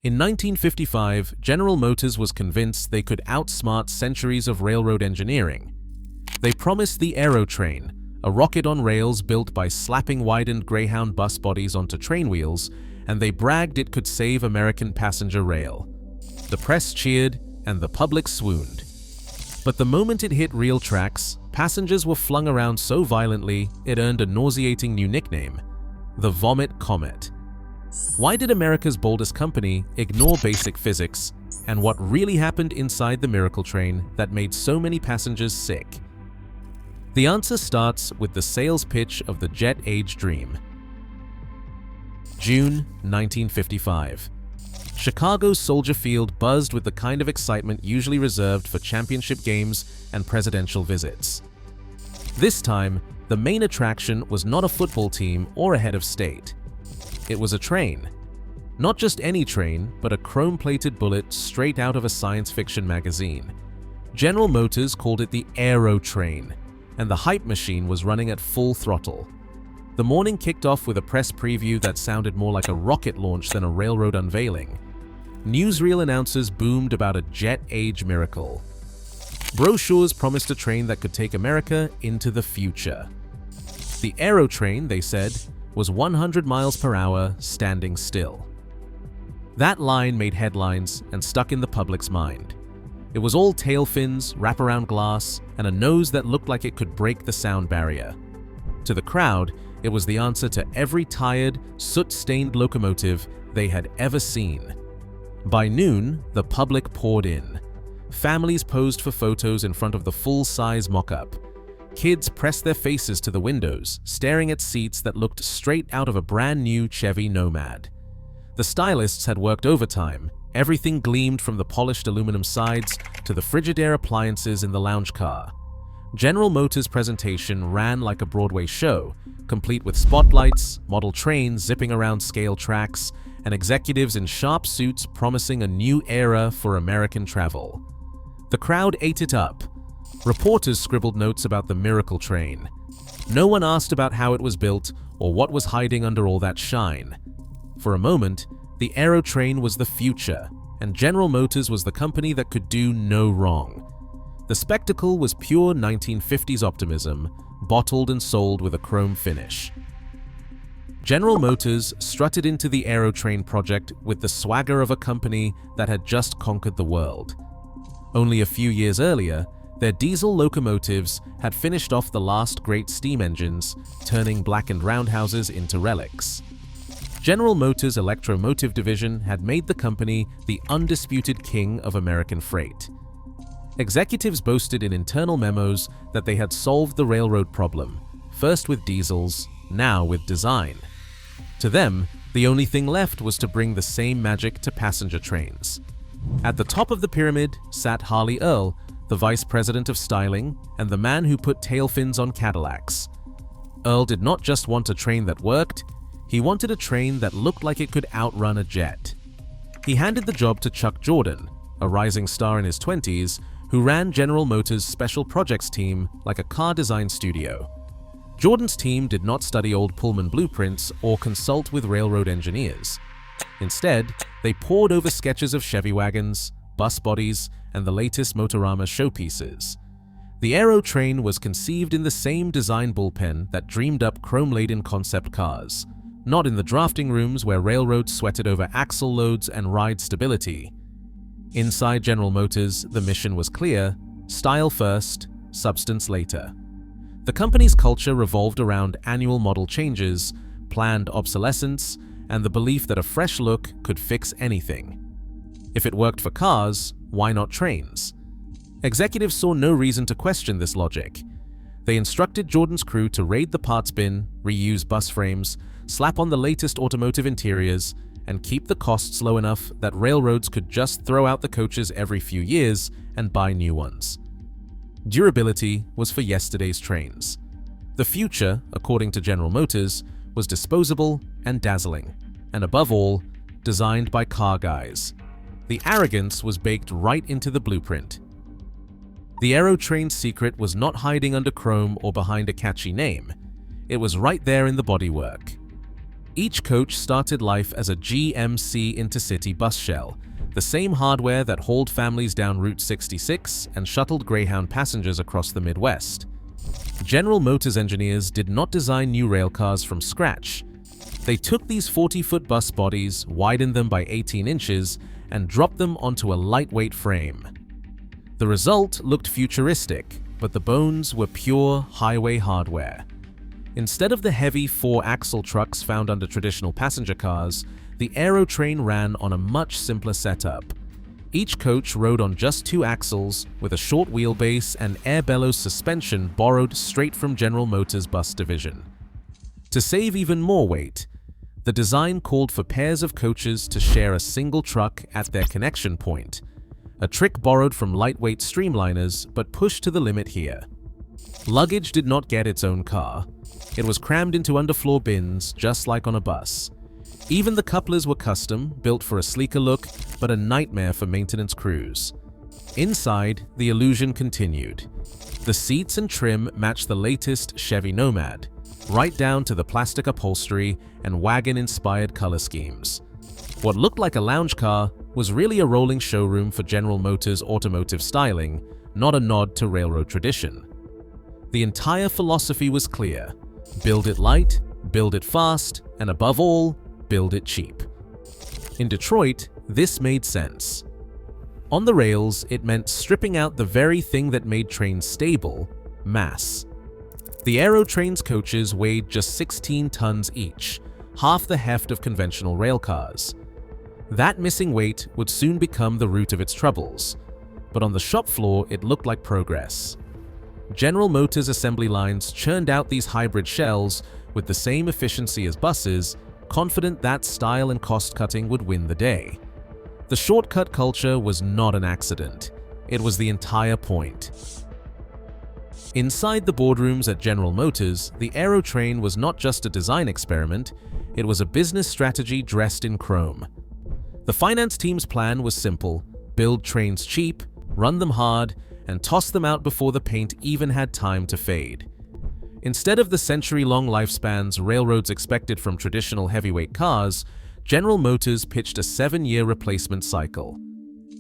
In 1955, General Motors was convinced they could outsmart centuries of railroad engineering. They promised the Aerotrain, a rocket on rails built by slapping widened Greyhound bus bodies onto train wheels, and they bragged it could save American passenger rail. The press cheered, and the public swooned. But the moment it hit real tracks, passengers were flung around so violently it earned a nauseating new nickname, the Vomit Comet. Why did America's boldest company ignore basic physics, and what really happened inside the miracle train that made so many passengers sick? The answer starts with the sales pitch of the jet age dream. June 1955. Chicago's Soldier Field buzzed with the kind of excitement usually reserved for championship games and presidential visits. This time, the main attraction was not a football team or a head of state. It was a train. Not just any train, but a chrome-plated bullet straight out of a science fiction magazine. General Motors called it the Aerotrain, and the hype machine was running at full throttle. The morning kicked off with a press preview that sounded more like a rocket launch than a railroad unveiling. Newsreel announcers boomed about a jet-age miracle. Brochures promised a train that could take America into the future. The Aerotrain, they said, was 100 miles per hour standing still. That line made headlines and stuck in the public's mind. It was all tail fins, wraparound glass, and a nose that looked like it could break the sound barrier. To the crowd, it was the answer to every tired, soot-stained locomotive they had ever seen. By noon, the public poured in. Families posed for photos in front of the full-size mock-up. Kids pressed their faces to the windows, staring at seats that looked straight out of a brand-new Chevy Nomad. The stylists had worked overtime. Everything gleamed from the polished aluminum sides to the Frigidaire appliances in the lounge car. General Motors' presentation ran like a Broadway show, complete with spotlights, model trains zipping around scale tracks, and executives in sharp suits promising a new era for American travel. The crowd ate it up. Reporters scribbled notes about the miracle train. No one asked about how it was built or what was hiding under all that shine. For a moment, the Aerotrain was the future, and General Motors was the company that could do no wrong. The spectacle was pure 1950s optimism, bottled and sold with a chrome finish. General Motors strutted into the Aerotrain project with the swagger of a company that had just conquered the world. Only a few years earlier, their diesel locomotives had finished off the last great steam engines, turning blackened roundhouses into relics. General Motors' electromotive division had made the company the undisputed king of American freight. Executives boasted in internal memos that they had solved the railroad problem, first with diesels, now with design. To them, the only thing left was to bring the same magic to passenger trains. At the top of the pyramid sat Harley Earl, the vice president of styling and the man who put tail fins on Cadillacs. Earl did not just want a train that worked, he wanted a train that looked like it could outrun a jet. He handed the job to Chuck Jordan, a rising star in his 20s, who ran General Motors' special projects team like a car design studio. Jordan's team did not study old Pullman blueprints or consult with railroad engineers. Instead, they pored over sketches of Chevy wagons, bus bodies, and the latest Motorama showpieces. The Aerotrain was conceived in the same design bullpen that dreamed up chrome-laden concept cars, not in the drafting rooms where railroads sweated over axle loads and ride stability. Inside General Motors, the mission was clear: style first, substance later. The company's culture revolved around annual model changes, planned obsolescence, and the belief that a fresh look could fix anything. If it worked for cars, why not trains? Executives saw no reason to question this logic. They instructed Jordan's crew to raid the parts bin, reuse bus frames, slap on the latest automotive interiors, and keep the costs low enough that railroads could just throw out the coaches every few years and buy new ones. Durability was for yesterday's trains. The future, according to General Motors, was disposable and dazzling, and above all, designed by car guys. The arrogance was baked right into the blueprint. The Aerotrain's secret was not hiding under chrome or behind a catchy name. It was right there in the bodywork. Each coach started life as a GMC intercity bus shell, the same hardware that hauled families down Route 66 and shuttled Greyhound passengers across the Midwest. General Motors engineers did not design new railcars from scratch. They took these 40-foot bus bodies, widened them by 18 inches, and dropped them onto a lightweight frame. The result looked futuristic, but the bones were pure highway hardware. Instead of the heavy 4-axle trucks found under traditional passenger cars, the Aerotrain ran on a much simpler setup. Each coach rode on just 2 axles, with a short wheelbase and air bellows suspension borrowed straight from General Motors' bus division. To save even more weight, the design called for pairs of coaches to share a single truck at their connection point, a trick borrowed from lightweight streamliners but pushed to the limit here. Luggage did not get its own car. It was crammed into underfloor bins, just like on a bus. Even the couplers were custom, built for a sleeker look, but a nightmare for maintenance crews. Inside, the illusion continued. The seats and trim matched the latest Chevy Nomad, right down to the plastic upholstery and wagon-inspired color schemes. What looked like a lounge car was really a rolling showroom for General Motors' automotive styling, not a nod to railroad tradition. The entire philosophy was clear: build it light, build it fast, and above all, build it cheap. In Detroit, this made sense. On the rails, it meant stripping out the very thing that made trains stable: mass. The Aerotrain's coaches weighed just 16 tons each, half the heft of conventional railcars. That missing weight would soon become the root of its troubles, but on the shop floor it looked like progress. General Motors assembly lines churned out these hybrid shells with the same efficiency as buses, confident that style and cost-cutting would win the day. The shortcut culture was not an accident. It was the entire point. Inside the boardrooms at General Motors, the Aerotrain was not just a design experiment, it was a business strategy dressed in chrome. The finance team's plan was simple: build trains cheap, run them hard, and toss them out before the paint even had time to fade. Instead of the century-long lifespans railroads expected from traditional heavyweight cars, General Motors pitched a 7-year replacement cycle.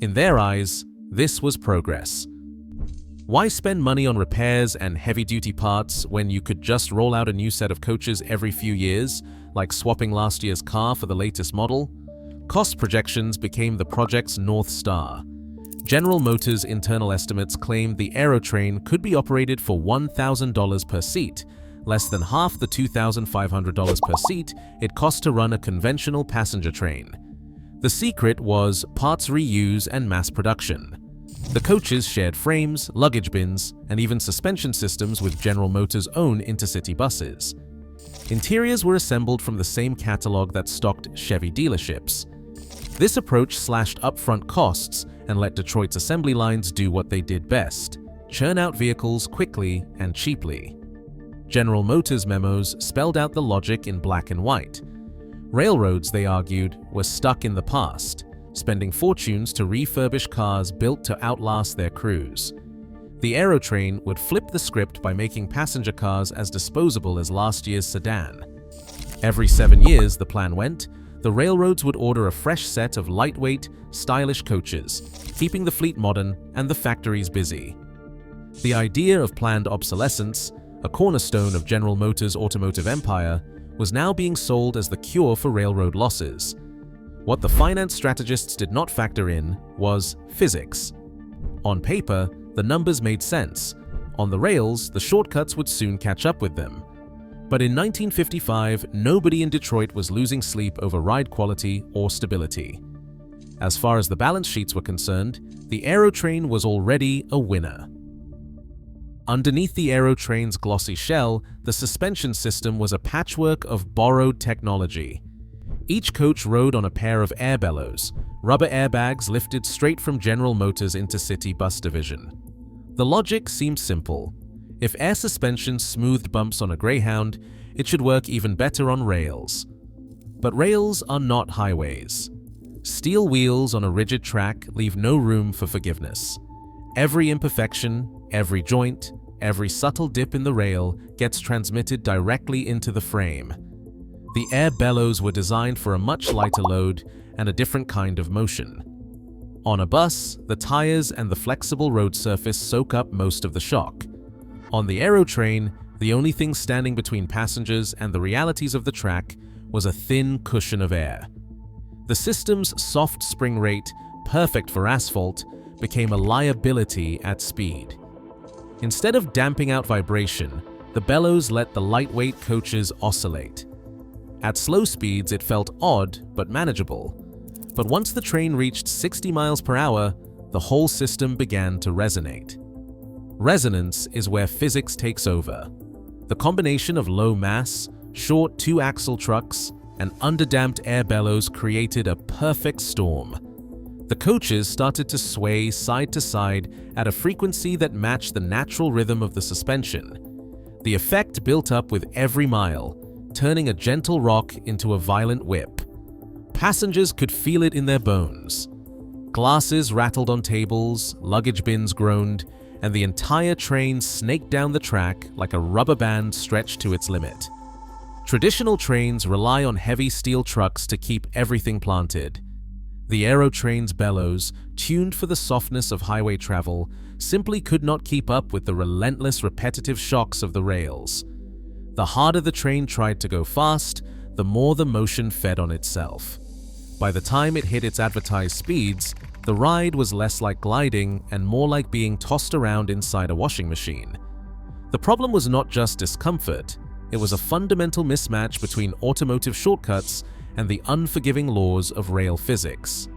In their eyes, this was progress. Why spend money on repairs and heavy-duty parts when you could just roll out a new set of coaches every few years, like swapping last year's car for the latest model? Cost projections became the project's North Star. General Motors' internal estimates claimed the Aerotrain could be operated for $1,000 per seat, less than half the $2,500 per seat it cost to run a conventional passenger train. The secret was parts reuse and mass production. The coaches shared frames, luggage bins, and even suspension systems with General Motors' own intercity buses. Interiors were assembled from the same catalog that stocked Chevy dealerships. This approach slashed upfront costs and let Detroit's assembly lines do what they did best: churn out vehicles quickly and cheaply. General Motors memos spelled out the logic in black and white. Railroads, they argued, were stuck in the past, spending fortunes to refurbish cars built to outlast their crews. The Aerotrain would flip the script by making passenger cars as disposable as last year's sedan. Every 7 years, the plan went, the railroads would order a fresh set of lightweight, stylish coaches, keeping the fleet modern and the factories busy. The idea of planned obsolescence, a cornerstone of General Motors' automotive empire, was now being sold as the cure for railroad losses. What the finance strategists did not factor in was physics. On paper, the numbers made sense. On the rails, the shortcuts would soon catch up with them. But in 1955, nobody in Detroit was losing sleep over ride quality or stability. As far as the balance sheets were concerned, the Aerotrain was already a winner. Underneath the Aerotrain's glossy shell, the suspension system was a patchwork of borrowed technology. Each coach rode on a pair of air bellows, rubber airbags lifted straight from General Motors' intercity bus division. The logic seemed simple. If air suspension smoothed bumps on a Greyhound, it should work even better on rails. But rails are not highways. Steel wheels on a rigid track leave no room for forgiveness. Every imperfection, every joint, every subtle dip in the rail gets transmitted directly into the frame. The air bellows were designed for a much lighter load and a different kind of motion. On a bus, the tires and the flexible road surface soak up most of the shock. On the Aerotrain, the only thing standing between passengers and the realities of the track was a thin cushion of air. The system's soft spring rate, perfect for asphalt, became a liability at speed. Instead of damping out vibration, the bellows let the lightweight coaches oscillate. At slow speeds, it felt odd but manageable. But once the train reached 60 miles per hour, the whole system began to resonate. Resonance is where physics takes over. The combination of low mass, short two-axle trucks, and underdamped air bellows created a perfect storm. The coaches started to sway side to side at a frequency that matched the natural rhythm of the suspension. The effect built up with every mile, turning a gentle rock into a violent whip. Passengers could feel it in their bones. Glasses rattled on tables, luggage bins groaned, and the entire train snaked down the track like a rubber band stretched to its limit. Traditional trains rely on heavy steel trucks to keep everything planted. The Aerotrain's bellows, tuned for the softness of highway travel, simply could not keep up with the relentless repetitive shocks of the rails. The harder the train tried to go fast, the more the motion fed on itself. By the time it hit its advertised speeds, the ride was less like gliding and more like being tossed around inside a washing machine. The problem was not just discomfort, it was a fundamental mismatch between automotive shortcuts and the unforgiving laws of rail physics.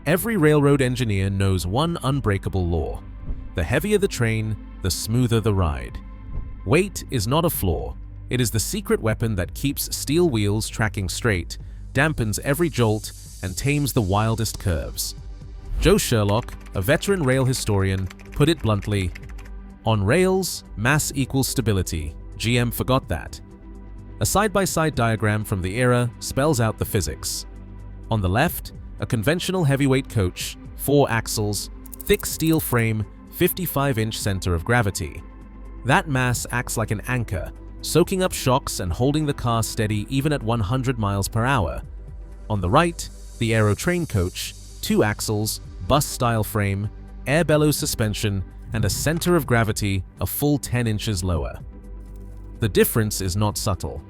Every railroad engineer knows one unbreakable law: the heavier the train, the smoother the ride. Weight is not a flaw, it is the secret weapon that keeps steel wheels tracking straight, dampens every jolt, and tames the wildest curves. Joe Sherlock, a veteran rail historian, put it bluntly, "On rails, mass equals stability. GM forgot that." A side-by-side diagram from the era spells out the physics. On the left, a conventional heavyweight coach, 4 axles, thick steel frame, 55-inch center of gravity. That mass acts like an anchor, soaking up shocks and holding the car steady even at 100 miles per hour. On the right, the Aerotrain coach, 2 axles, bus-style frame, air bellows suspension, and a center of gravity a full 10 inches lower. The difference is not subtle.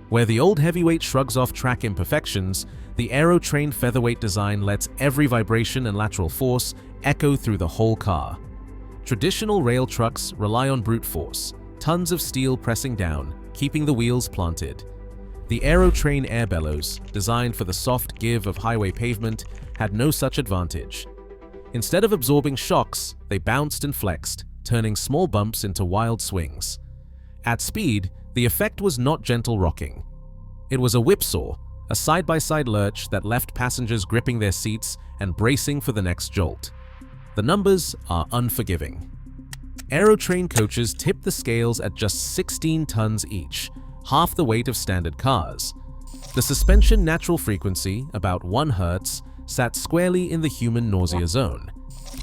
Where the old heavyweight shrugs off track imperfections, the Aerotrain featherweight design lets every vibration and lateral force echo through the whole car. Traditional rail trucks rely on brute force, tons of steel pressing down, keeping the wheels planted. The Aerotrain air bellows, designed for the soft give of highway pavement, had no such advantage. Instead of absorbing shocks, they bounced and flexed, turning small bumps into wild swings. At speed, the effect was not gentle rocking. It was a whipsaw, a side-by-side lurch that left passengers gripping their seats and bracing for the next jolt. The numbers are unforgiving. Aerotrain coaches tipped the scales at just 16 tons each, half the weight of standard cars. The suspension natural frequency, about 1 Hz, sat squarely in the human nausea zone.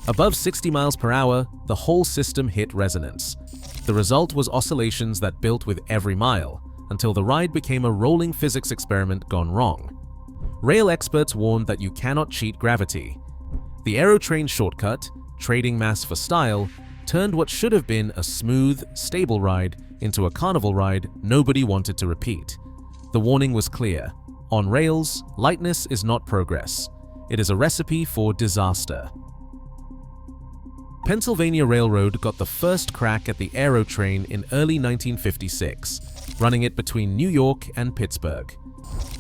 Above 60 miles per hour, the whole system hit resonance. The result was oscillations that built with every mile, until the ride became a rolling physics experiment gone wrong. Rail experts warned that you cannot cheat gravity. The Aerotrain shortcut, trading mass for style, turned what should have been a smooth, stable ride into a carnival ride nobody wanted to repeat. The warning was clear. On rails, lightness is not progress. It is a recipe for disaster. Pennsylvania Railroad got the first crack at the Aerotrain in early 1956, running it between New York and Pittsburgh.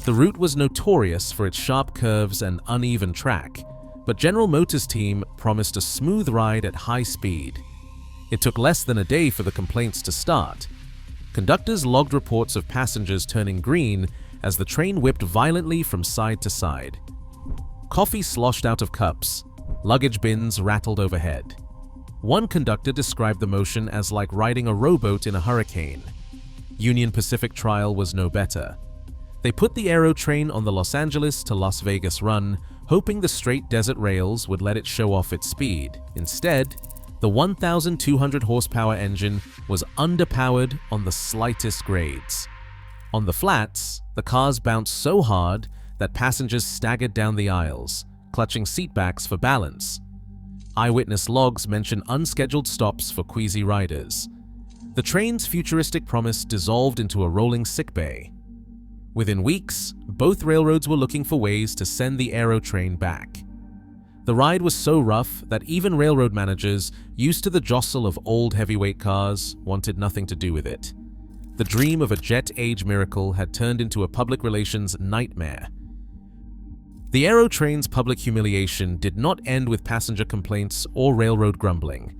The route was notorious for its sharp curves and uneven track, but General Motors' team promised a smooth ride at high speed. It took less than a day for the complaints to start. Conductors logged reports of passengers turning green as the train whipped violently from side to side. Coffee sloshed out of cups. Luggage bins rattled overhead. One conductor described the motion as like riding a rowboat in a hurricane. Union Pacific Trial was no better. They put the Aerotrain on the Los Angeles to Las Vegas run, hoping the straight desert rails would let it show off its speed. Instead, the 1,200 horsepower engine was underpowered on the slightest grades. On the flats, the cars bounced so hard that passengers staggered down the aisles, clutching seatbacks for balance. Eyewitness logs mention unscheduled stops for queasy riders. The train's futuristic promise dissolved into a rolling sickbay. Within weeks, both railroads were looking for ways to send the Aerotrain back. The ride was so rough that even railroad managers, used to the jostle of old heavyweight cars, wanted nothing to do with it. The dream of a jet-age miracle had turned into a public relations nightmare. The Aerotrain's public humiliation did not end with passenger complaints or railroad grumbling.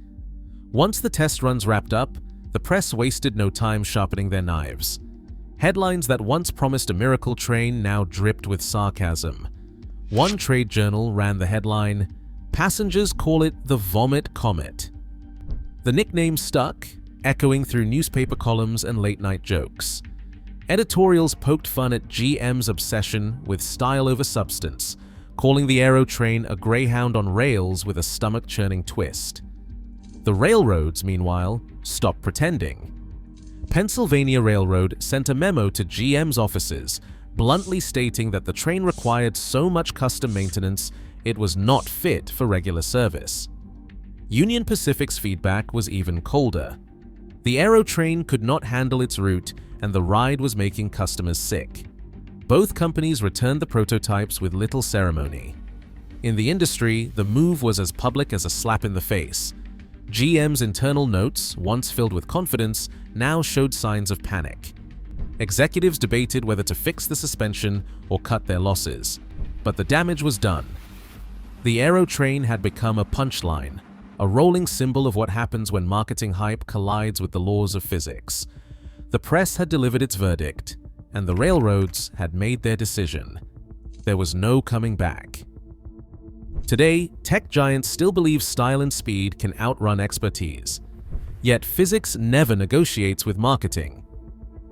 Once the test runs wrapped up, the press wasted no time sharpening their knives. Headlines that once promised a miracle train now dripped with sarcasm. One trade journal ran the headline, "Passengers call it the Vomit Comet." The nickname stuck, echoing through newspaper columns and late-night jokes. Editorials poked fun at GM's obsession with style over substance, calling the Aerotrain a greyhound on rails with a stomach-churning twist. The railroads, meanwhile, stopped pretending. Pennsylvania Railroad sent a memo to GM's offices, bluntly stating that the train required so much custom maintenance it was not fit for regular service. Union Pacific's feedback was even colder. The Aerotrain could not handle its route, and the ride was making customers sick. Both companies returned the prototypes with little ceremony. In the industry, the move was as public as a slap in the face. GM's internal notes, once filled with confidence, now showed signs of panic. Executives debated whether to fix the suspension or cut their losses, but the damage was done. The Aerotrain had become a punchline, a rolling symbol of what happens when marketing hype collides with the laws of physics. The press had delivered its verdict, and the railroads had made their decision. There was no coming back. Today, tech giants still believe style and speed can outrun expertise. Yet physics never negotiates with marketing.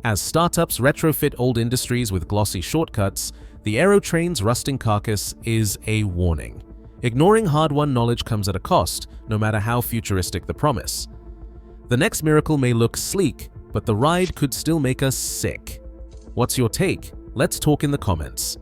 As startups retrofit old industries with glossy shortcuts, the Aerotrain's rusting carcass is a warning. Ignoring hard-won knowledge comes at a cost, no matter how futuristic the promise. The next miracle may look sleek, but the ride could still make us sick. What's your take? Let's talk in the comments.